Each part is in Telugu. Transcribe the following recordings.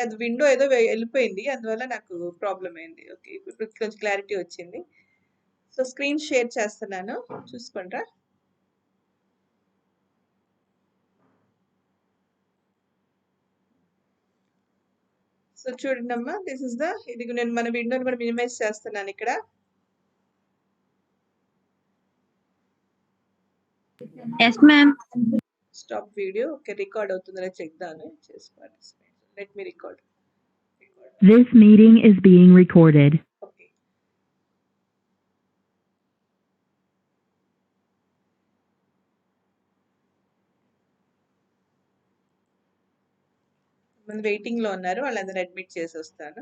అది విండో ఏదో వెళ్ళిపోయింది. అందువల్ల నాకు ప్రాబ్లమ్ అయింది. ఓకే. ఇప్పుడు కొంచెం క్లారిటీ వచ్చింది. సో స్క్రీన్ షేర్ చేస్తున్నాను, చూసుకోండిరా. సో చూడండమ్మా, దిస్ ఇస్ ద, ఇది నేను మన విండోని కూడా మినిమైజ్ చేస్తున్నాను ఇక్కడ. Yes, ma'am. Stop video. Okay, record అవుతుందో చెక్ చేసుకోండి. Let me record. This meeting is being recorded. Okay. మన వెయిటింగ్ లో ఉన్నారు, వాళ్ళందరూ అడ్మిట్ చేసి వస్తాను.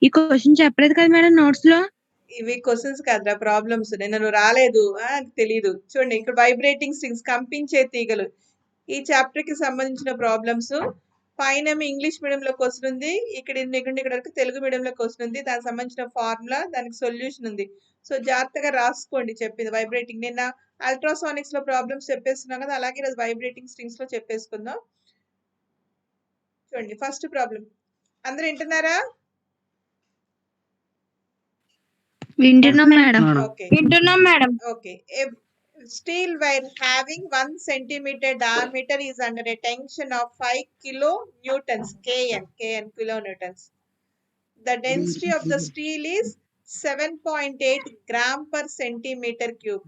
ఈ క్వశ్చన్ చెప్పలేదు కదా మేడం నోట్స్ లో. ఇవి క్వశ్చన్స్ కాదురా, ప్రాబ్లమ్స్. నేను రాలేదు తెలీదు. చూడండి ఇక్కడ వైబ్రేటింగ్ స్ట్రింగ్స్, కంపించే తీగలు, ఈ చాప్టర్ కి సంబంధించిన ప్రాబ్లమ్స్. పైన ఇంగ్లీష్ మీడియం లో క్వశ్చన్ ఉంది, ఇక్కడ వరకు తెలుగు మీడియం లో క్వశ్చన్ ఉంది. దానికి సంబంధించిన ఫార్ములా, దానికి సొల్యూషన్ ఉంది. సో జాగ్రత్తగా రాసుకోండి చెప్పింది. వైబ్రేటింగ్ నిన్న అల్ట్రాసానిక్స్ లో ప్రాబ్లమ్స్ చెప్పేస్తున్నాం కదా, అలాగే ఈరోజు వైబ్రేటింగ్ స్ట్రింగ్స్ లో చెప్పేసుకుందాం. చూడండి ఫస్ట్ ప్రాబ్లం, అందరూ వింటున్నారా? వింటున్నాం మేడం. Okay. వింటున్నాం madam. Okay. A steel wire having 1 centimeter diameter is under a tension of 5 kilonewtons, kN kilonewtons. The density of the steel is 7.8 gram per centimeter cube.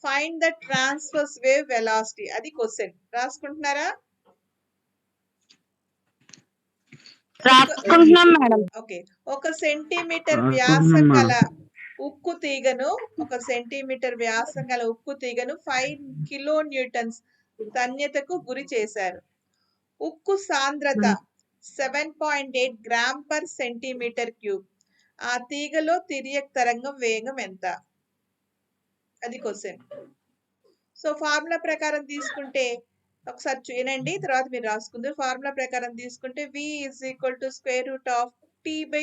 Find the transverse wave velocity. అది క్వశ్చన్. రాసుకుంటున్నారా? రాసుకుంటున్నాం మేడం. ఓకే. 1 సెంటీమీటర్ వ్యాసం గల ఉక్కు తీగను, 1 సెంటీమీటర్ వ్యాసం గల ఉక్కు తీగను 5 కిలో న్యూటన్స్ తన్యతకు గురి చేశారు. ఉక్కు సాంద్రత 7.8 గ్రామ్ పర్ సెంటీమీటర్ క్యూబ్. ఆ తీగలో తిరియక్ తరంగం వేగం ఎంత? అది క్వశ్చన్. సో ఫార్ములా ప్రకారం తీసుకుంటే ఒకసారి వినండి, తర్వాత మీరు రాసుకుందరు. ఫార్ములా ప్రకారం తీసుకుంటే V = square root of T by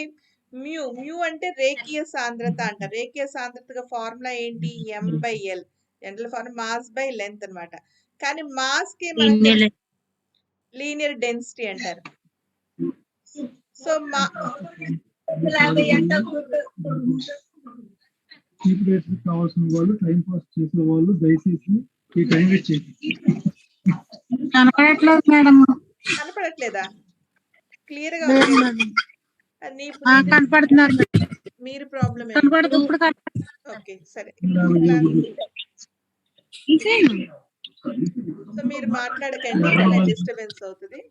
mu. Mu అంటే రేఖీయ సాంద్రత అంట. రేఖీయ సాంద్రతగా ఫార్ములా ఏంటి? M/L. General formula mass by length అన్నమాట. కానీ మాస్ కి మనకి లీనియర్ డెన్సిటీ అంటారు. సో కావాల్సిన వాళ్ళు టైం పాస్ చేసే వాళ్ళు దయచేసి ఈ టైం వేస్ట్ చేయండి. కనపడట్లేదు మేడం. కనపడట్లేదా? క్లియర్ గా కనపడుతున్నారు. మీరు ప్రాబ్లం. ఓకే సరే. సో మీరు మాట్లాడకండి, అలా డిస్టర్బెన్స్ అవుతుంది.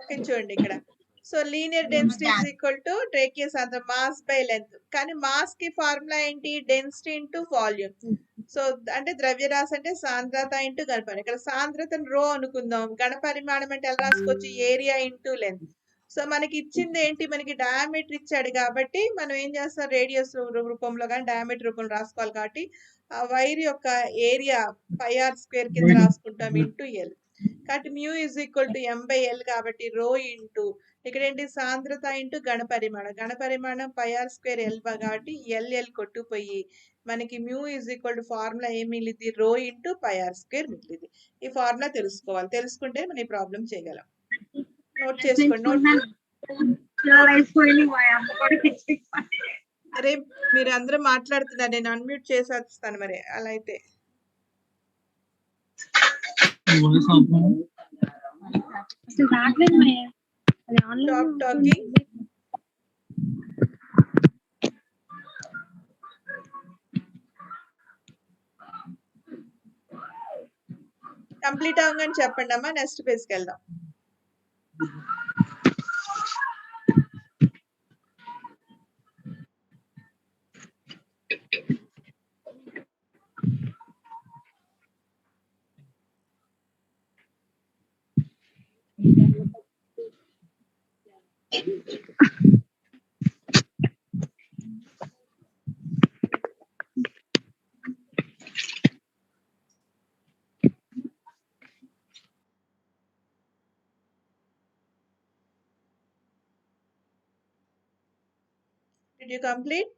ఓకే చూడండి ఇక్కడ. So linear density is equal to రేఖీయ సాంద్రత మాస్ బై లెంత్. కానీ మాస్ కి ఫార్ములా ఏంటి? Density into volume. సో అంటే ద్రవ్యరాశి అంటే సాంద్రత ఇంటూ ఘనపరిమాణం. ఇక్కడ సాంద్రతను రో అనుకుందాం. ఘనపరిమాణం అంటే ఎలా రాసుకోవచ్చు? Area into length. సో మనకి ఇచ్చింది ఏంటి? మనకి డయామీటర్ ఇచ్చాడు కాబట్టి మనం ఏం చేస్తాం? రేడియస్ రూపంలో కానీ డయామీటర్ రూపంలో రాసుకోవాలి కాబట్టి ఆ వైర్ యొక్క ఏరియా πr² కింద రాసుకుంటాం ఇంటూ ఎల్. కాబట్టి మ్యూ = M/L కాబట్టి రో ఇంటూ ఇక్కడ ఏంటి? సాంద్రత ఇంటూ ఘనపరిమాణం. ఘనపరిమాణం πr² L కాబట్టి LL కొట్టుపోయి మనకి మ్యూ = ఫార్ములా ఏం మిగిలింది? రో ఇంటూ πr² మిగిలింది. ఈ ఫార్ములా తెలుసుకోవాలి. తెలుసుకుంటే మనం ఈ ప్రాబ్లం చేయగలం. నోట్ చేసుకోండి. అరే మీరు అందరూ మాట్లాడుతున్నారు, నేను అన్మ్యూట్ చేసేస్తాను మరి అలా అయితే. Stop talking. కంప్లీట్ అవ్వగానే చెప్పండి అమ్మా, నెక్స్ట్ పేజ్కి వెళ్దాం. Did Did you complete?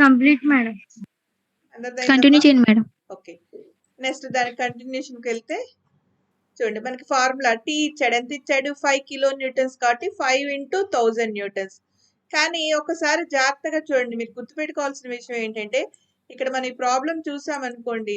Complete madam. అందరిదైందమ్మా? కంటిన్యూ చేయండి మేడం. ఓకే, నెక్స్ట్ దాని కంటిన్యూషన్కి వెళ్తే చూడండి, మనకి ఫార్ములా టీ ఇచ్చాడు. ఎంత ఇచ్చాడు? 5 కిలో న్యూటన్స్ కాబట్టి 5 ఇంటూ 1000 న్యూటన్స్. కానీ ఒకసారి జాగ్రత్తగా చూడండి, మీరు గుర్తుపెట్టుకోవాల్సిన విషయం ఏంటంటే, ఇక్కడ మనం ఈ ప్రాబ్లం చూసామనుకోండి,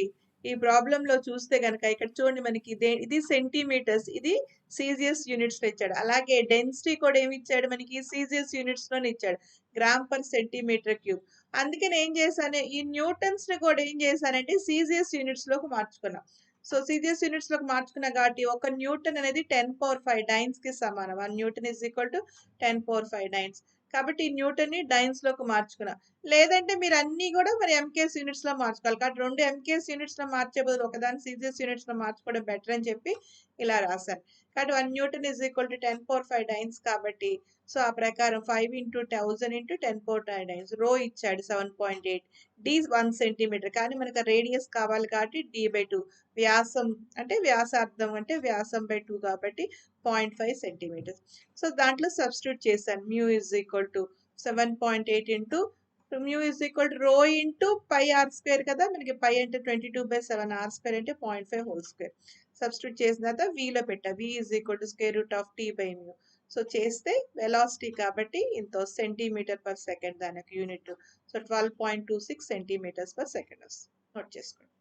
ఈ ప్రాబ్లంలో చూస్తే కనుక ఇక్కడ చూడండి, మనకి ఇది సెంటీమీటర్స్, ఇది సీజియస్ యూనిట్స్ లో ఇచ్చాడు. అలాగే డెన్సిటీ కూడా ఏమి ఇచ్చాడు? మనకి సీజియస్ యూనిట్స్ లోనే ఇచ్చాడు, గ్రామ్ పర్ సెంటీమీటర్ క్యూబ్. అందుకని ఏం చేశాను, ఈ న్యూటన్స్ ని కూడా ఏం చేశానంటే సీజియస్ యూనిట్స్ లోకి మార్చుకున్నాం. సో సీజియస్ యూనిట్స్ లోకి మార్చుకున్నా కాబట్టి ఒక న్యూటన్ అనేది 10⁵ డైన్స్ కి సమానం. 1 Newton is equal to 10⁵ dynes. కాబట్టి ఈ న్యూటన్ ని డైన్స్ లోకి మార్చుకున్నా. లేదంటే మీరు అన్ని కూడా మరి ఎంకేఎస్ యూనిట్స్ లో మార్చుకోవాలి. కాబట్టి 2 ఎంకేఎస్ యూనిట్స్ లో మార్చే బదులు ఒకదాన్ని సీజియస్ యూనిట్స్ లో మార్చుకోవడం బెటర్ అని చెప్పి ఇలా రాశాను. కాబట్టి 1 Newton is equal to 10⁵ dynes కాబట్టి సో ఆ ప్రకారం 5 ఇంటూ 1000 ఇంటూ 10⁵ డైన్స్. రో ఇచ్చాడు 7.8, డి 1 సెంటీమీటర్, కానీ మనకు రేడియస్ కావాలి కాబట్టి d/2, వ్యాసం అంటే వ్యాసార్థం అంటే వ్యాసం బై 2 కాబట్టి 0.5 సెంటీమీటర్స్. సో దాంట్లో సబ్స్టిట్యూట్ చేశాను. Mu is equal to 7.8 into mu is equal to rho into pi are square కదా, మనకి పై అంటే 22/7, ఆర్ స్క్వేర్ అంటే 0.5 హోల్ స్క్వేర్. సబ్స్టిట్యూట్ చేసిన తర్వాత వీలో పెట్టా, V is equal to square root of T by mu. So చేస్తే వెలాసిటీ కాబట్టి ఇంత సెంటీమీటర్ పర్ సెకండ్ దానికి unit. So 12.26 centimetres per second వస్తుంది. నోట్ చేసుకోండి.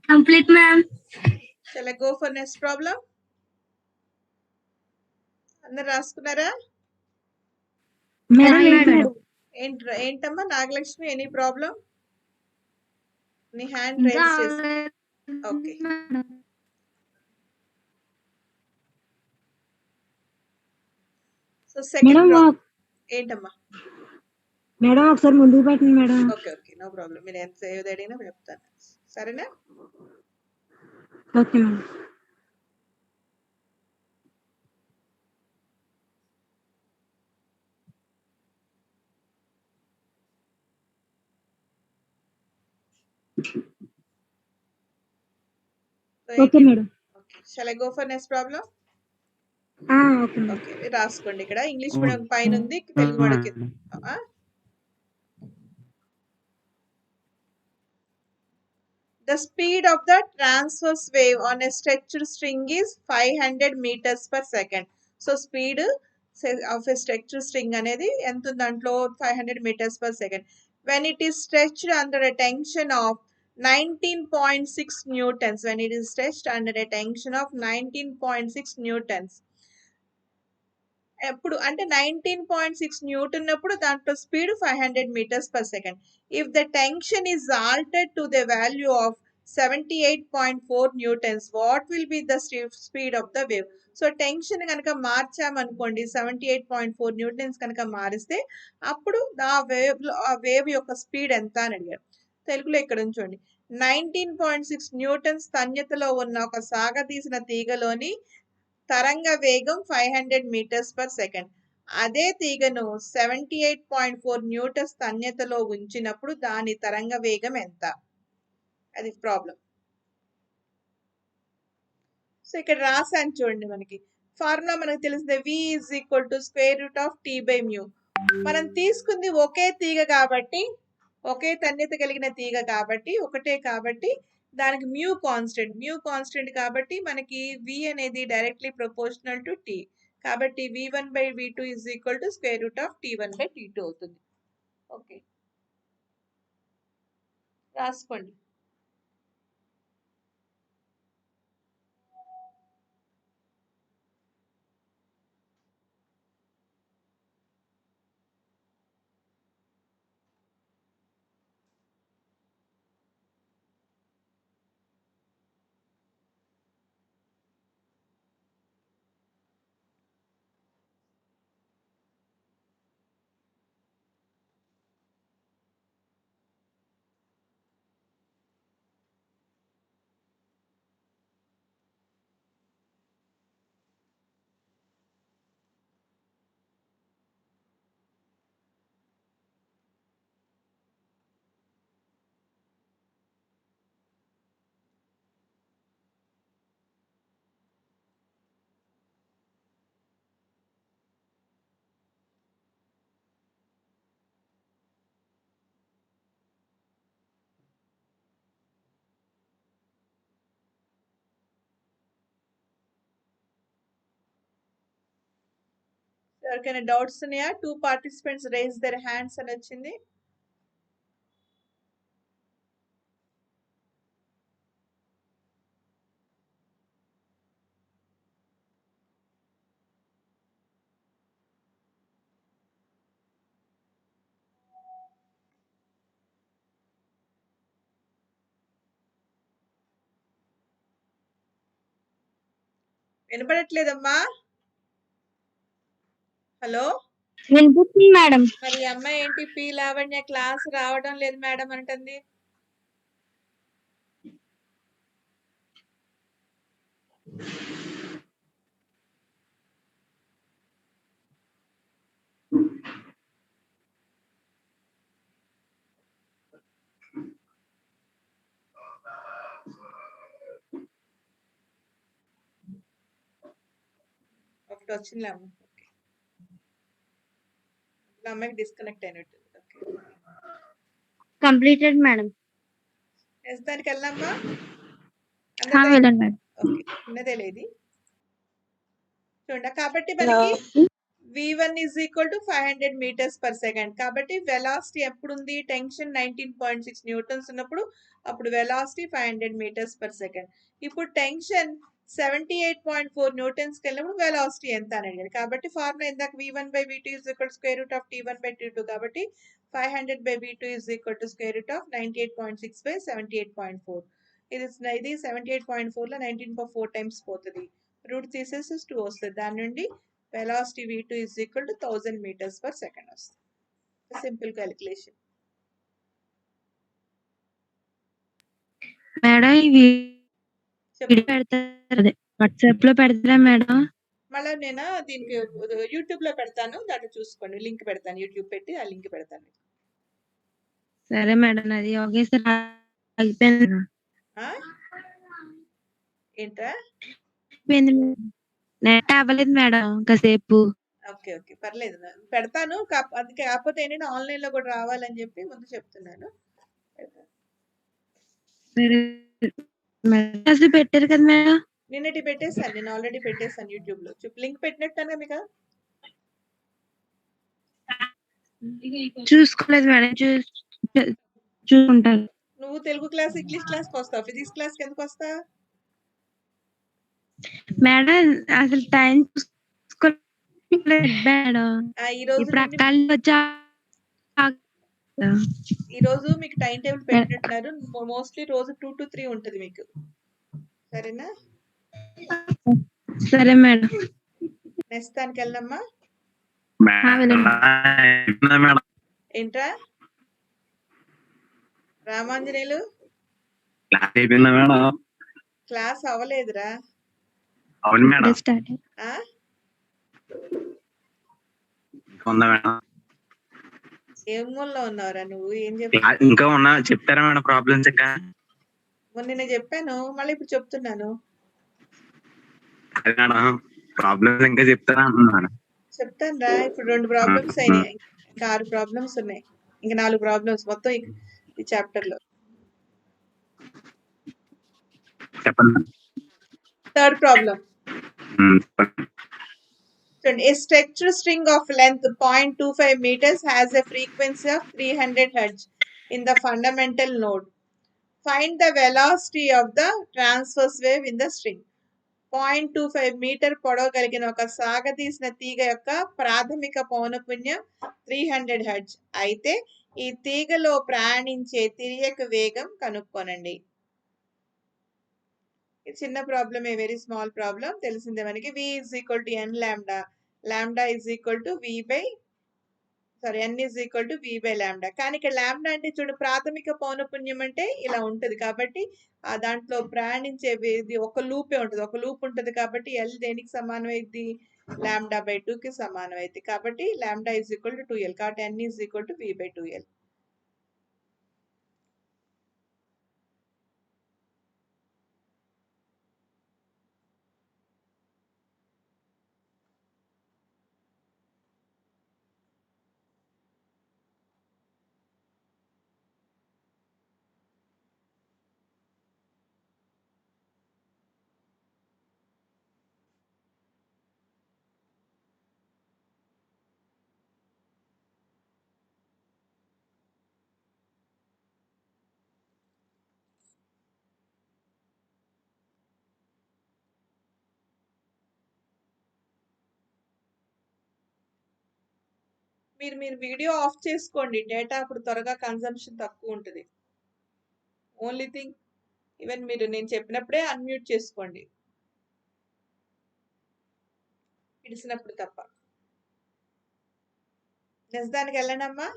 Complete ma'am. Shall I go for next problem? అందరు రాసుకున్నారా? మేడం. ఏంటమ్మా నాగలక్ష్మి, ఎనీ ప్రాబ్లం? నీ హ్యాండ్ రైజ్ చేసి. ఓకే, సో సెకండ్ ప్రాబ్లం ఏంటమ్మా? మేడం ఒకసారి ముందుకు పెట్టండి మేడం. Okay, no problem. మీరు ఎంత ఏది అడిగినా చెప్తాను, సరేనా? Okay madam. Okay madam. Shall I go for next problem? Okay okay, రాసుకోండి. ఇక్కడ ఇంగ్లీష్ మీడియం పైన ఉంది, తెలుగు మీడియం కింద. The speed of the transverse wave on a stretched string is 500 meters per second. So speed of a stretched string అనేది ఎంత ఉంది దాంట్లో? 500 meters per second. When it is stretched under a tension of 19.6 newtons. When it is stretched under a tension of 19.6 newtons. ఎప్పుడు అంటే 19.6 న్యూటన్ ఉన్నప్పుడు దాంట్లో speed 500 meters per second. If the tension is altered to the value of 78.4 newtons, what will be the speed of the wave? So tension కనుక మార్చామనుకోండి, 78.4 న్యూటన్స్ కనుక మారిస్తే అప్పుడు ఆ వేవ్ యొక్క స్పీడ్ ఎంత అని అడిగారు. తెలుగులో ఇక్కడ ఉంచండి. 19.6 న్యూటన్స్ తన్యతలో ఉన్న ఒక సాగతీసిన తీగలోని తరంగ వేగం 500 meters per second. అదే తీగను 78.4 న్యూటన్స్ తన్యతలో ఉంచినప్పుడు దాని తరంగ వేగం ఎంత? అది ప్రాబ్లం. సో ఇక్కడ రాసాను చూడండి, మనకి ఫార్ములా మనకు తెలిసిందే, v is equal to square root of T by mu. మనం తీసుకుంది ఒకే తీగ కాబట్టి, ఒకే తన్యత కలిగిన తీగ కాబట్టి, ఒకటే కాబట్టి దానికి మ్యూ కాన్స్టెంట్ కాబట్టి మనకి v అనేది డైరెక్ట్లీ ప్రపోర్షనల్ టు t. కాబట్టి v1/v2 is equal to square root of t1/t2 అవుతుంది. ఓకే, రాసుకోండి. ఎవరికైనా డౌట్స్ ఉన్నాయా? 2 participants raise their hands అని వచ్చింది. వినపడట్లేదమ్మా? హలో, వినిపిస్తుంది మేడం. మరి ఈ అమ్మాయి ఏంటి పి లావణ్య క్లాస్ రావడం లేదు మేడం అంటుంది. ఒకటి వచ్చింది అమ్మ. అమ్మాయికి డిస్కనెక్ట్ అయినట్టు. Completed madam. దానికి వెళ్ళమ్మా. వెళ్ళండి మేడం. ఓకే, ఉన్నదే లేదు చూడండి. కాబట్టి మనకి v1 is equal to 500 meters per second. కాబట్టి వెలాసిటీ ఎప్పుడు ఉంది? టెన్షన్ 19.6 న్యూటన్స్ ఉన్నప్పుడు అప్పుడు వెలాసిటీ 500 meters per second. ఇప్పుడు టెన్షన్ 78.4 న్యూటన్స్ కి వెళ్ళినప్పుడు వెలాసిటీ ఎంత అని అడిగాడు. కాబట్టి ఫార్ములా ఇందాక v1/v2 is equal to square root of t1/t2 కాబట్టి 500/v2 is equal to square root of 98.6/78.4. ఇది 78.4 లో 19.4 టైమ్స్ పోతుంది. రూట్ తీసేసి 2 వస్తుంది. దాని నుండి velocity v2 is equal to 1000 meters per second వస్తుంది. Simple calculation. మేడం ఇవి పెడతారు వాట్సాప్ లో పెడతారా మేడం? మళ్ళీ నేను దీనికి యూట్యూబ్ లో పెడతాను, దాంట్లో చూసుకోండి. లింక్ పెడతాను, యూట్యూబ్ పెట్టి ఆ లింక్ పెడతాను. సరే మేడం. అది ఒకేసారి అయిపోయింది. ఏంట్రా? నెట్ అవ్వలేదు మేడం కాసేపు. ఓకే ఓకే, పర్లేదు, పెడతాను. అది కాకపోతే ఏంటంటే ఆన్లైన్ లో కూడా రావాలని చెప్పి ముందు చెప్తున్నాను. సరే పెట్టారు కదా మేడం? నిన్నటి పెట్టేశాను, నేను ఆల్రెడీ పెట్టేశాను యూట్యూబ్ లో. లింక్ పెట్టినట్టాను మీకు. చూసుకోలేదు మేడం, చూసుకుంటాను. నువ్వు తెలుగు క్లాస్, ఇంగ్లీష్ క్లాస్ కి వస్తావు, ఫిజిక్స్ క్లాస్ కి ఎందుకు వస్తా మేడం? అసలు టైం మేడం. ఈ రోజు మీకు టైం టేబుల్ పెట్టినట్టున్నారు. మోస్ట్లీ రోజు 2 to 3 ఉంటది మీకు. సరేనా? సరే మేడం. నెక్స్ట్ దానికి వెళ్ళమ్మా. ఏంట్రా రామాంజనేయులు? క్లాస్ అవ్వలేదురా. అవును మేడం. ఏం మూలలో ఉన్నావురా నువ్వు? ఏం చెప్పా? ఇంకా ఉన్నా చెప్తారా మేడం ప్రాబ్లమ్స్? ఇంకా మొన్న చెప్పాను, మళ్ళీ ఇప్పుడు చెప్తున్నాను. మేడం ప్రాబ్లమ్స్ ఇంకా చెప్తారా అంటున్నాను. చెప్తాను రా. ఇప్పుడు 2 ప్రాబ్లమ్స్ అయినాయి. ఇంకా 6 ప్రాబ్లమ్స్ ఉన్నాయి. ఇంకా 4 ప్రాబ్లమ్స్ మొత్తం ఈ చాప్టర్ లో. చెప్పండి. Third problem. చెప్పండి. A structure string of length 0.25 meters has a frequency of 300 Hz in the fundamental node. Find the velocity of the transverse wave in the string. 0.25 metre పొడవు కలిగిన ఒక సాగతీసిన తీగ యొక్క ప్రాథమిక పౌనపున్యం 300 హెర్ట్జ్ అయితే ఈ తీగలో ప్రయాణించే తిర్యక వేగం కనుక్కొనండి. ఇది చిన్న ప్రాబ్లమే, వెరీ స్మాల్ ప్రాబ్లం. తెలిసిందే మనకి. v is equal to n lambda, lambda is equal to n is equal to v by lambda. కానీ ఇక్కడ లాంబ్డా అంటే చూడు, ప్రాథమిక పౌనపున్యం అంటే ఇలా ఉంటుంది కాబట్టి ఆ దాంట్లో ప్రయాణించే ఇది ఒక లూపే ఉంటుంది, ఒక లూప్ ఉంటుంది కాబట్టి ఎల్ దేనికి సమానం అయింది? లాంబ్డా బై 2 కి సమానం అయింది. కాబట్టి lambda is equal to 2l, కాబట్టి n is equal to v by 2l. మీరు వీడియో ఆఫ్ చేసుకోండి, డేటా అప్పుడు త్వరగా కన్సంప్షన్ తక్కువ ఉంటుంది. ఓన్లీ థింగ్, ఈవెన్ మీరు నేను చెప్పినప్పుడే అన్మ్యూట్ చేసుకోండి, పిలిచినప్పుడు తప్ప. నెక్స్ట్ దానికి వెళ్ళండమ్మా.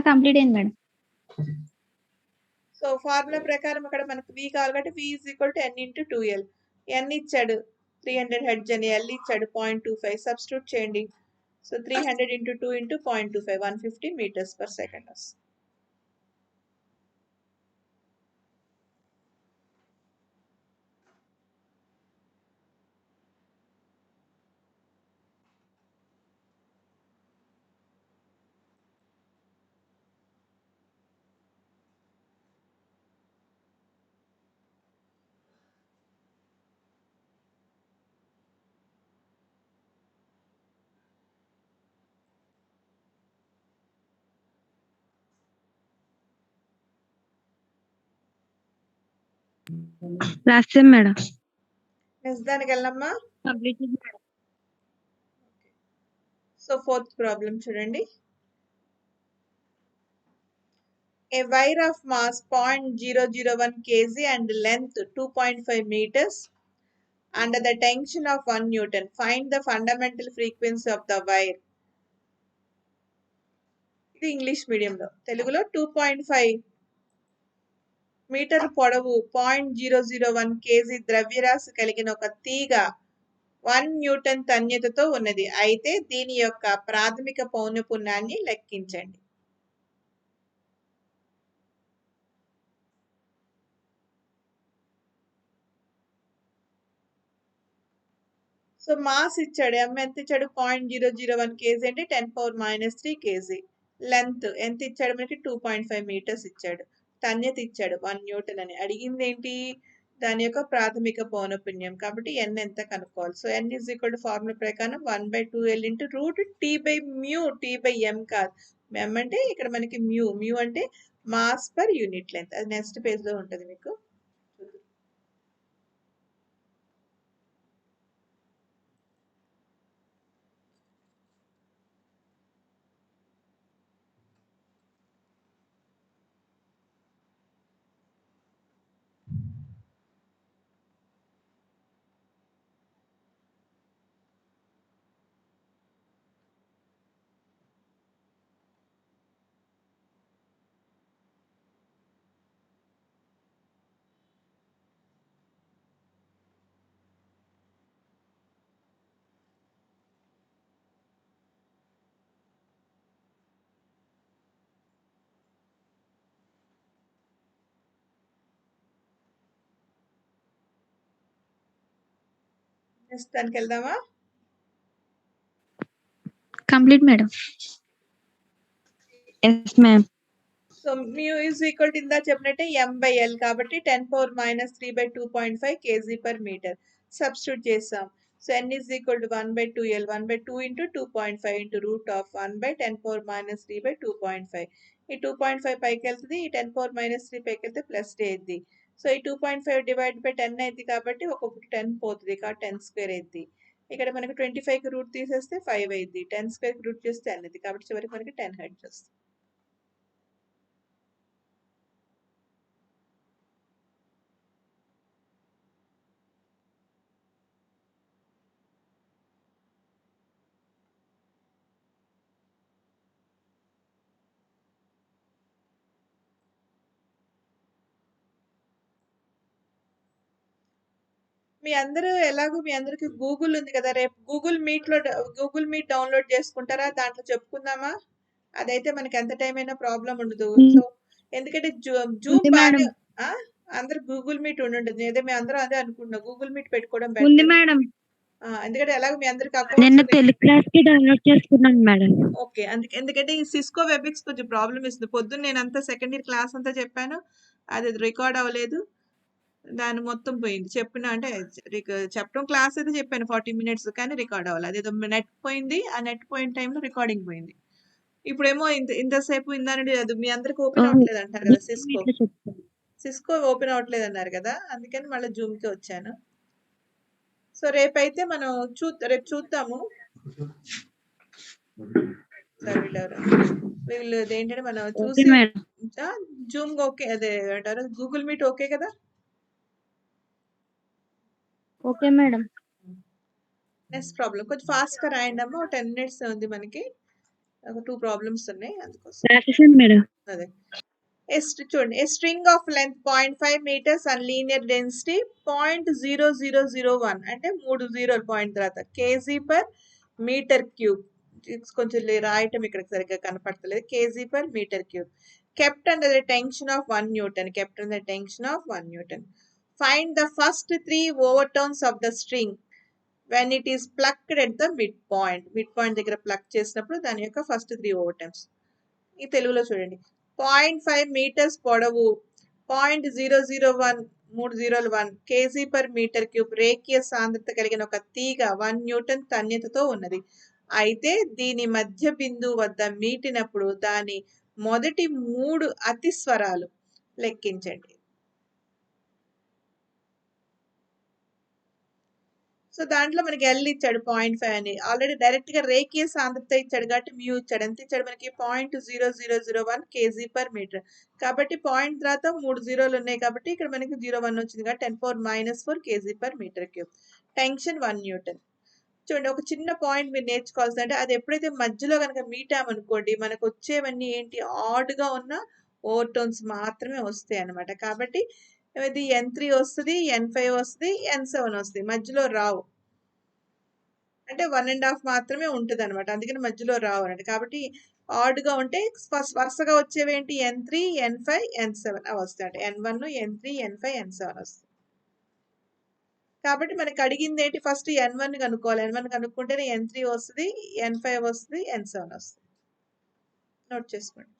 కంప్లీట్ అయింది మేడం. సో ఫార్ములా ప్రకారం ఇక్కడ మనకు v కావాలి కాబట్టి v is equal to n into 2l. n ఇచ్చాడు 300 హెర్ట్జ్ అని, l ఇచ్చాడు 0.25, సబ్స్టిట్యూట్ చేయండి. So 300 into 2 into 0.25, 150 metres per second వస్తుంది. రాస్తాం మేడం. నెక్స్ట్ దానికి వెళ్ళమ్మా. కంప్లీట్ అయింది మేడం. సో ఫోర్త్ ప్రాబ్లం చూడండి. A wire of mass 0.001 kg and length 2.5 meters under the tension of 1 Newton. Find the fundamental frequency of the wire. ఇది ఇంగ్లీష్ మీడియంలో. తెలుగులో 2.5 మీటర్ పొడవు 0.001 కేజీ ద్రవ్యరాశి కలిగిన ఒక తీగ 1 న్యూటన్ తన్యతతో ఉన్నది. అయితే దీని యొక్క ప్రాథమిక పౌనపున్యాన్ని లెక్కించండి. సో మాస్ ఇచ్చాడు, m ఎంత ఇచ్చాడు? 0.001 కేజీ అంటే 10⁻³ కేజీ. లెంత్ ఎంత ఇచ్చాడు మనకి? 2.5 మీటర్స్ ఇచ్చాడు. తన్యత ఇచ్చాడు 1 న్యూటన్ అని. అడిగింది ఏంటి? దాని యొక్క ప్రాథమిక పౌనపున్యం. కాబట్టి n ఎంత కనుక్కోవాలి. So n is equal to formula ప్రకారం 1/2l into root t by mu, t by m కాదు. m అంటే ఇక్కడ మనకి మ్యూ, మ్యూ అంటే మాస్ పర్ యూనిట్ లెంత్. అది నెక్స్ట్ పేజ్ లో ఉంటుంది మీకు. నెక్స్ట్ దానికి వెళ్దామా? Complete madam. Yes ma'am. So mu is equal to ఇందా చెప్పినట్టే m/l కాబట్టి 10⁻³ kg/meter సబ్స్టిట్యూట్ చేసాం. So n is equal to 1/2l 1/2 into 2.5 into root of 1/10⁻³ ఈ 2.5 పైకి వెళ్తుంది, ఈ 10⁻³ పైకి వెళ్తే ప్లస్ అయింది. సో ఈ 2.5 డివైడ్ బై 10 అయింది కాబట్టి ఒక్కొక్కటి 10 పోతుంది కాబట్టి 10² అయింది. ఇక్కడ మనకి 25కి రూట్ తీసేస్తే 5 అయింది, 10² రూట్ చేస్తే 10 అయింది కాబట్టి చివరికి మనకి 10 హెర్ట్జ్ వస్తుంది. మీ అందరూ ఎలాగో మీ అందరికి గూగుల్ ఉంది కదా, రేపు గూగుల్ మీట్ డౌన్లోడ్ చేసుకుంటారా? దాంట్లో చెప్పుకుందామా? అదైతే మనకి ఎంత టైం అయినా ప్రాబ్లం ఉండదు. సో ఎందుకంటే జూమ్ ఉంది బాగా మేడం. అందరు గూగుల్ మీట్ ఉండుంటుంది. ఏదో మేము అందరం అదే అనుకుంటున్నాం, గూగుల్ మీట్ పెట్టుకోవడం ఉంది బెటర్. మేడం. ఎందుకంటే ఎలాగో మీ అందరికి నిన్న అకౌంట్స్ తెలుగు క్లాస్ కి డౌన్లోడ్ చేసుకున్నాను మేడం. ఓకే. ఎందుకంటే ఈ సిస్కో వెబెక్స్ కొంచెం ప్రాబ్లం ఇస్తుంది. పొద్దున్న నేను అంతా సెకండ్ ఇయర్ క్లాస్ అంతా చెప్పాను, అది రికార్డ్ అవ్వలేదు, దాని మొత్తం పోయింది. చెప్పిన అంటే చెప్పడం క్లాస్ అయితే చెప్పాను 40 minutes, కానీ రికార్డ్ అవ్వాలి. అదేదో నెట్ పోయింది, ఆ నెట్ పోయిన టైంలో రికార్డింగ్ పోయింది. ఇప్పుడేమో ఇంతసేపు ఇందానండి అది మీ అందరికి ఓపెన్ అవ్వట్లేదు అంటారు కదా, సిస్కో ఓపెన్ అవ్వట్లేదు అన్నారు కదా, అందుకని మళ్ళీ జూమ్కి వచ్చాను. సో రేపైతే మనం రేపు చూద్దాము. వీళ్ళు ఏంటంటే మనం ఓకే చూసి మేడం. జూమ్ ఓకే, అదే అంటారు గూగుల్ మీట్ ఓకే కదా? Okay madam. నెక్స్ట్ ప్రాబ్లం కొంచెం ఫాస్ట్ గా రాయండి అమ్మా, 10 minutes ఉంది మనకి, 2 ప్రాబ్లమ్స్ ఉన్నాయి అందుకోసం. రాసేసాను మేడం. అదే చూడండి, a string of length 0.5 meters and linear density 0.0001 అంటే 3 జీరోల పాయింట్ తర్వాత kg/m³. కొంచెం రాయటం ఇక్కడ సరిగ్గా కనపడతలేదు. kg/m³. Kept under the tension of 1 Newton. Kept under the tension of 1 Newton. Find the first 3 overtones of the string when it is plucked at the midpoint. Mid point దగ్గర ప్లక్ చేసినప్పుడు దాని యొక్క ఫస్ట్ 3 overtones. ఈ తెలుగులో చూడండి, 0.5 meters పొడవు, 0.001 kg/m³, రేఖీయ సాంద్రత కలిగిన ఒక తీగ 1 Newton తన్యతతో ఉన్నది. అయితే దీని మధ్య బిందువు వద్ద మీటినప్పుడు దాని మొదటి 3 అతి స్వరాలు లెక్కించండి. సో దాంట్లో మనకి ఎల్ ఇచ్చాడు 0.5 అని, ఆల్రెడీ డైరెక్ట్ గా రేఖీయ సాంద్రత ఇచ్చాడు కాబట్టి మ్యూ ఇచ్చాడు. ఎంత ఇచ్చాడు మనకి? 0.0001 kg/m. కాబట్టి పాయింట్ తర్వాత 3 జీరోలు ఉన్నాయి కాబట్టి ఇక్కడ మనకి 0.1 వచ్చింది కాబట్టి 10⁻⁴ kg/m³. Tension 1 Newton. చూడండి, ఒక చిన్న పాయింట్ మీరు నేర్చుకోవాల్సింది అంటే అది ఎప్పుడైతే మధ్యలో కనుక మీటామనుకోండి మనకు వచ్చేవన్నీ ఏంటి, ఆడ్ గా ఉన్న ఓవర్టోన్స్ మాత్రమే వస్తాయి అన్నమాట. కాబట్టి ఇది N3 వస్తుంది, N5 వస్తుంది, N7 వస్తుంది, మధ్యలో రావు. అంటే 1.5 మాత్రమే ఉంటుంది అనమాట, అందుకని మధ్యలో రావు అన్నట్టు. కాబట్టి ఆడ్ గా ఉంటే వరుసగా వచ్చేవి ఏంటి, N3, N5, N7 అవి వస్తాయి. అంటే N1, N3, N5, N7 వస్తాయి. కాబట్టి మనకి అడిగింది ఏంటి, ఫస్ట్ N1 కనుక్కోవాలి. N1 కనుక్కుంటేనే N3 వస్తుంది, N5 వస్తుంది, N7 వస్తుంది. నోట్ చేసుకోండి.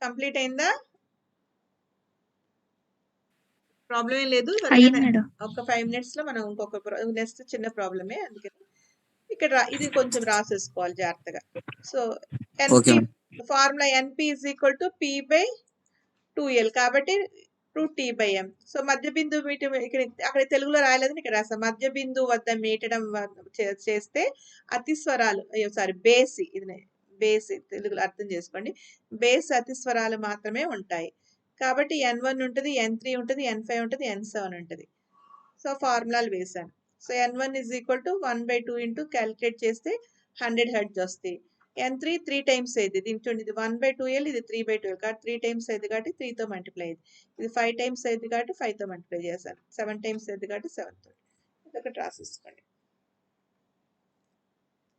కంప్లీట్ అయిందా? ప్రాబ్లం ఏం లేదు, ఒక 5 minutes లో మనం ఇంకొక నెక్స్ట్ చిన్న ప్రాబ్లమే, అందుకని ఇక్కడ ఇది కొంచెం రాసేసుకోవాలి జాగ్రత్తగా. సో ఎన్పి ఫార్ములా NP = P/2L కాబట్టి 2T/M. సో మధ్య బిందువు ఇక్కడ అక్కడ తెలుగులో రాయలేదని ఇక్కడ రాస్తాం. మధ్య బిందువు వద్ద మీటడం చేస్తే అతి స్వరాలు బేసి తెలుగులో అర్థం చేసుకోండి, బేస్ అతి స్వరాలు మాత్రమే ఉంటాయి. కాబట్టి N1 ఉంటుంది, N3 ఉంటుంది, N5 ఉంటుంది, N7 ఉంటుంది. సో ఫార్ములాలు వేసాను. సో N1 = 1/2 క్యాలిక్యులేట్ చేస్తే 100 హెర్ట్జ్ వస్తాయి. N3 3 టైమ్స్ అయింది. దీని చూడండి ఇది 1/2L, ఇది 3/12 కాబట్టి 3 టైమ్స్ అయింది కాబట్టి 3తో మల్టిప్లై అయింది. ఇది 5 టైమ్స్ అయింది కాబట్టి 5తో మల్టిప్లై చేశాను. 7 టైమ్స్ అయింది కాబట్టి 7తో. ఇదొకటి రాసేసుకోండి.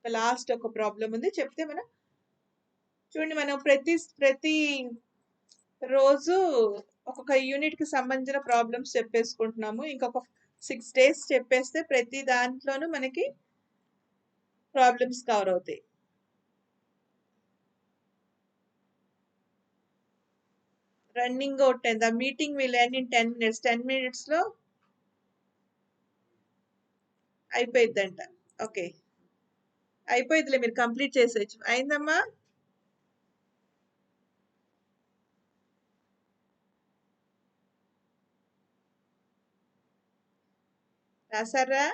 లాస్ట్ ఒక ప్రాబ్లం ఉంది చెప్తే మనం చూడండి, మనం ప్రతి రోజు ఒక్కొక్క యూనిట్ కి సంబంధించిన ప్రాబ్లమ్స్ చెప్పేసుకుంటున్నాము. ఇంకొక 6 days చెప్పేస్తే ప్రతి దాంట్లోనూ మనకి ప్రాబ్లమ్స్ కవర్ అవుతాయి. Running out 10. The meeting will end in 10 minutes. 10 minutes లో అయిపోయిద్దంట. ఓకే, అయిపోయిద్దిలే, మీరు కంప్లీట్ చేసేయచ్చు. అయిందమ్మా? రాసారా?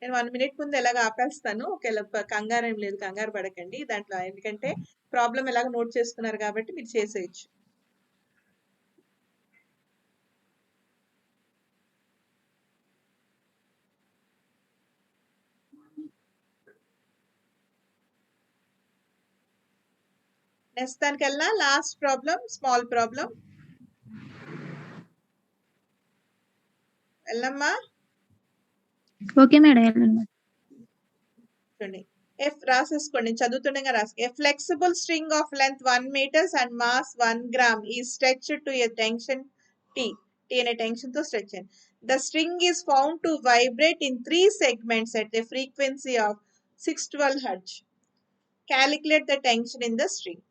నేను 1 minute ముందు ఎలాగ ఆపేస్తాను. ఒకవేళ కంగారు ఏం లేదు, కంగారు పడకండి దాంట్లో, ఎందుకంటే ప్రాబ్లం ఎలాగ నోట్ చేసుకున్నారు కాబట్టి మీరు చేసేయచ్చు. నెక్స్ట్ దానికి వెళ్ళా లాస్ట్ ప్రాబ్లం, స్మాల్ ప్రాబ్లం. వెళ్ళమ్మా. Okay madam. చూడండి, ఎఫ్ రాసేసుకోండి, చదువుతుండగా రాసు. A flexible string of length 1 meter and mass 1 gram ఈ stretch to a tension T. T అనే టెన్షన్ తో స్ట్రెచ్ అయింది. The string is found to vibrate in 3 segments at a frequency of 612 Hz. Calculate the tension in the string.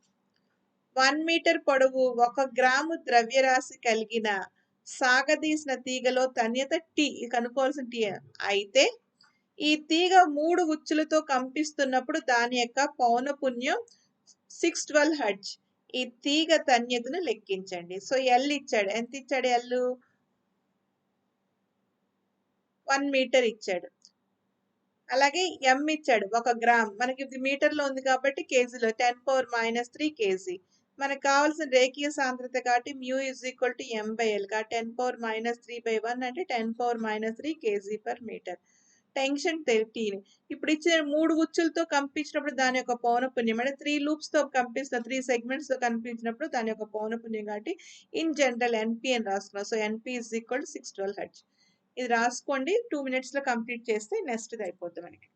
1 meter పొడవు 1 గ్రాము ద్రవ్యరాశి కలిగిన సాగదీసిన తీగలో తన్యత టీ కనుక్కోవాల్సిన టీ అయితే ఈ తీగ 3 ఉచ్చులతో కంపిస్తున్నప్పుడు దాని యొక్క పౌనపున్యం 612 Hz. ఈ తీగ తన్యతను లెక్కించండి. సో ఎల్ ఇచ్చాడు. ఎంత ఇచ్చాడు? ఎల్ 1 meter ఇచ్చాడు. అలాగే ఎం ఇచ్చాడు 1 గ్రామ్. మనకి ఇది మీటర్లో ఉంది కాబట్టి కేజీలో 10⁻³ kg. మనకు కావాల్సిన రేఖీయ సాంద్రత కాబట్టి μ = m/l కాబట్టి 10⁻³/1 అంటే 10⁻³ kg/meter. టెన్షన్ టీని ఇప్పుడు ఇచ్చిన 3 ఉచ్చులతో కంపించినప్పుడు దాని యొక్క పౌనపున్యం అంటే 3 లూప్స్ తో కంపిస్తున్న 3 segments తో కంపించినప్పుడు దాని యొక్క పౌనపున్యం కాబట్టి ఇన్ జనరల్ ఎన్పి అని రాసుకున్నాం. So ఎన్పి = 612 Hz. ఇది రాసుకోండి. 2 minutes లో కంప్లీట్ చేస్తే నెక్స్ట్ ఇది అయిపోతుంది మనకి.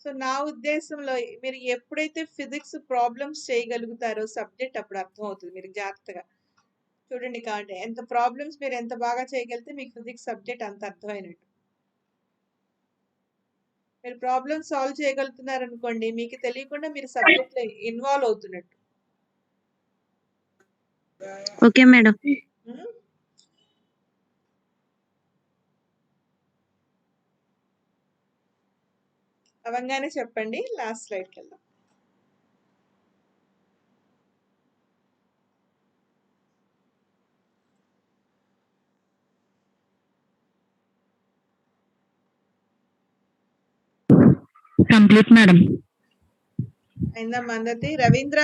సో నా ఉద్దేశంలో మీరు ఎప్పుడైతే ఫిజిక్స్ ప్రాబ్లమ్స్ చేయగలుగుతారో సబ్జెక్ట్ అప్పుడు అర్థం అవుతుంది. మీరు జాగ్రత్తగా చూడండి, కాబట్టి ఎంత ప్రాబ్లమ్స్ మీరు ఎంత బాగా చేయగలిగితే మీకు ఫిజిక్స్ సబ్జెక్ట్ అంత అర్థమైనట్టు. మీరు ప్రాబ్లమ్ సాల్వ్ చేయగలుగుతున్నారు అనుకోండి, మీకు తెలియకుండా మీరు సబ్జెక్ట్ లో ఇన్వాల్వ్ అవుతున్నట్టు. Okay madam. అవంగానే చెప్పండి. లాస్ట్ స్లైడ్కి వెళ్దాం. Complete, madam. అయిందమ్మా అందరిది? రవీంద్ర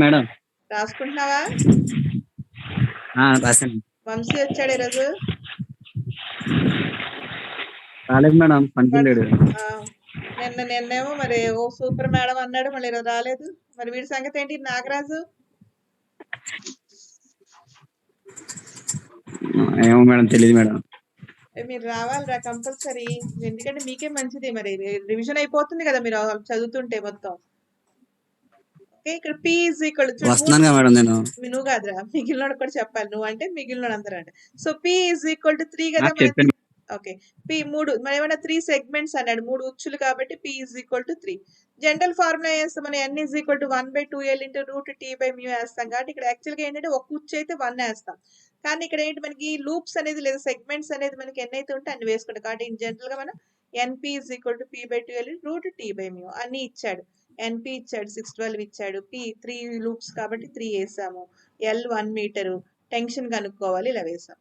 మేడం రాసుకుంటున్నావా? రాశాను. వంశీ వచ్చాడు ఈరోజు? రాలేదు మేడం, పనికిలేడు. నిన్నేమో మరి ఓ సూపర్ మేడం అన్నాడు, మళ్ళీ ఈరోజు రాలేదు. మరి వీడి సంగతి ఏంటి? నాగరాజు ఏమో మేడం, తెలియదు మేడం. మీరు రావాలిరా కంపల్సరీ, ఎందుకంటే మీకే మంచిది. మరి రివిజన్ అయిపోతుంది కదా మీరు చదువుతుంటే మొత్తం. ఓకే, ఇక్కడ P = వస్తున్నాను మేడం. నేను నువ్వు కాదురా, మిగిలిన కూడా చెప్పాలి. నువ్వు అంటే మిగిలిన అందరూ అంటే. సో P = 3 కదా. ఓకే, P 3 మరి ఏమన్నా 3 segments అన్నాడు, 3 ఉచ్చులు కాబట్టి P = 3. జనరల్ ఫార్ములా వేస్తాం మనం, n = 1/2L × √T/μ వేస్తాం కాబట్టి ఇక్కడ యాక్చువల్గా ఏంటంటే ఒక ఉచ్చు అయితే 1 వేస్తాం. కానీ ఇక్కడ ఏంటి మనకి లూప్స్ అనేది లేదా సెగ్మెంట్స్ అనేది మనకి ఎన్ని అయితే ఉంటే అన్ని వేసుకుంటాం కాబట్టి ఇన్ జనరల్ గా మనం NP = P/2L √T/μ అన్ని ఇచ్చాడు. NP ఇచ్చాడు 612 ఇచ్చాడు. P 3 లూప్స్ కాబట్టి 3 వేసాము. L 1 metre. టెన్షన్ కనుక్కోవాలి, ఇలా వేసాం.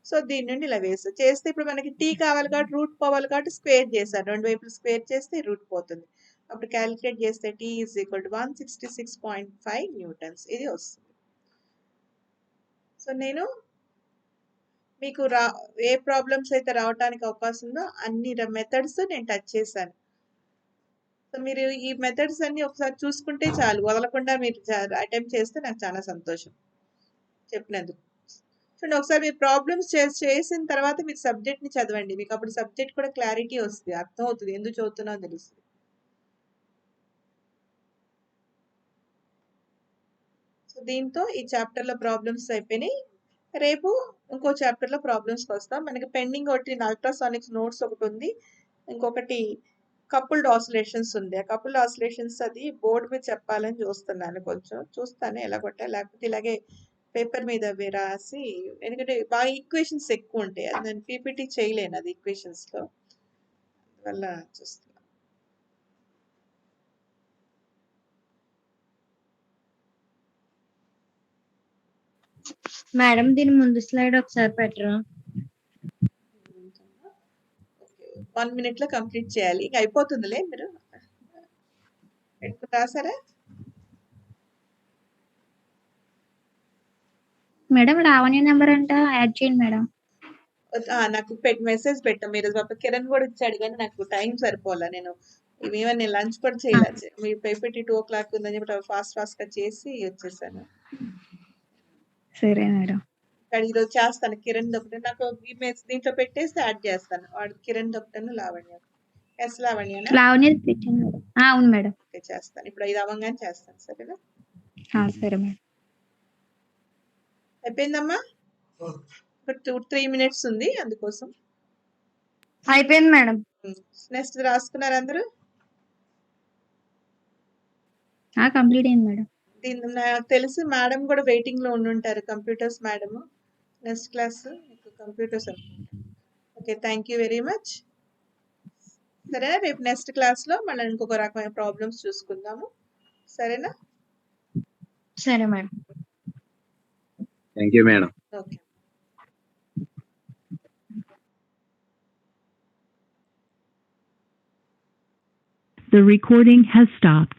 సో దీని నుండి ఇలా వేస్తా చేస్తే ఇప్పుడు మనకి టీ కావాలి కాబట్టి రూట్ పోవాలి కాబట్టి స్క్వేర్ చేశాను, రెండు వైపులు స్క్వేర్ చేస్తే రూట్ పోతుంది. అప్పుడు క్యాలిక్యులేట్ చేస్తే T is equal to 166.5 newtons ఇది వస్తుంది. సో నేను మీకు ఏ ప్రాబ్లమ్స్ అయితే రావడానికి అవకాశం ఉందో అన్ని మెథడ్స్ నేను టచ్ చేశాను. సో మీరు ఈ మెథడ్స్ అన్ని ఒకసారి చూసుకుంటే చాలు, వదలకుండా మీరు అటెంప్ట్ చేస్తే నాకు చాలా సంతోషం చెప్పినందుకు. చూడండి ఒకసారి మీరు ప్రాబ్లమ్స్ చేసిన తర్వాత మీరు సబ్జెక్ట్ని చదవండి, మీకు అప్పుడు సబ్జెక్ట్ కూడా క్లారిటీ వస్తుంది, అర్థం అవుతుంది, ఎందుకు చదువుతున్నావు తెలుస్తుంది. సో దీంతో ఈ చాప్టర్లో ప్రాబ్లమ్స్ అయిపోయినాయి. రేపు ఇంకో చాప్టర్లో ప్రాబ్లమ్స్కి వస్తాం. మనకి పెండింగ్ ఒకటి అల్ట్రాసానిక్స్ నోట్స్ ఒకటి ఉంది, ఇంకొకటి కపుల్డ్ ఆసిలేషన్స్ ఉంది. ఆ కపుల్డ్ ఆసిలేషన్స్ అది బోర్డు మీద చెప్పాలని చూస్తున్నాను, కొంచెం చూస్తాను ఎలా కొట్టా, లేకపోతే ఇలాగే పేపర్ మీద అవి రాసి, ఎందుకంటే బాగా ఈక్వేషన్స్ ఎక్కువ ఉంటాయి, అది నేను పీపీటీ చేయలేను అది ఈక్వేషన్స్లో, వల్ల చూస్తాను. మేడం దీని ముందు స్లైడ్ ఒకసారి పెట్టరా? 1 minute లో కంప్లీట్ చేయాలి, ఇంకా అయిపోతుందిలే. మీరు రాసారా మేడం లావణ్య నెంబర్ అంట యాడ్ చేయండి మేడం. నాకు మెసేజ్ పెట్టాం మీరు పాప కిరణ్ కూడా ఇచ్చాడు, కానీ నాకు టైం సరిపోలే, నేను ఇవేమన్నా నేను లంచ్ కూడా చేయలేదు, మీ పేపర్ 2 o'clock ఉందని చెప్పి ఫాస్ట్ గా చేసి వచ్చేసాను. సరే మేడం. ఈరోజు చేస్తాను కిరణ్ ఒకటి, నాకు దీంట్లో పెట్టేసి యాడ్ చేస్తాను, వాడు కిరణ్ ఒకటను లావణ్య. ఎస్ లావణ్యనా? లావణ్య పెట్టండి మేడం. అవును మేడం. ఓకే చేస్తాను, ఇప్పుడు 5 అవ్వగానే చేస్తాను, సరేనా? సరే మేడం. అయిపోయిందమ్మా, 2-3 minutes ఉంది అందుకోసం. అయిపోయింది మేడం. నెక్స్ట్ రాసుకున్నారు అందరూ? కంప్లీట్ అయింది మేడం. దీన్ని నాకు తెలిసి మేడం కూడా వెయిటింగ్ లో ఉండుంటారు, computers madam. Next class computers. Okay thank you very much. సరేనా, రేపు నెక్స్ట్ క్లాస్ లో మళ్ళీ ఇంకొక రకమైన ప్రాబ్లమ్స్ చూసుకుందాము, సరేనా? సరే madam. Thank you madam. Okay. The recording has stopped.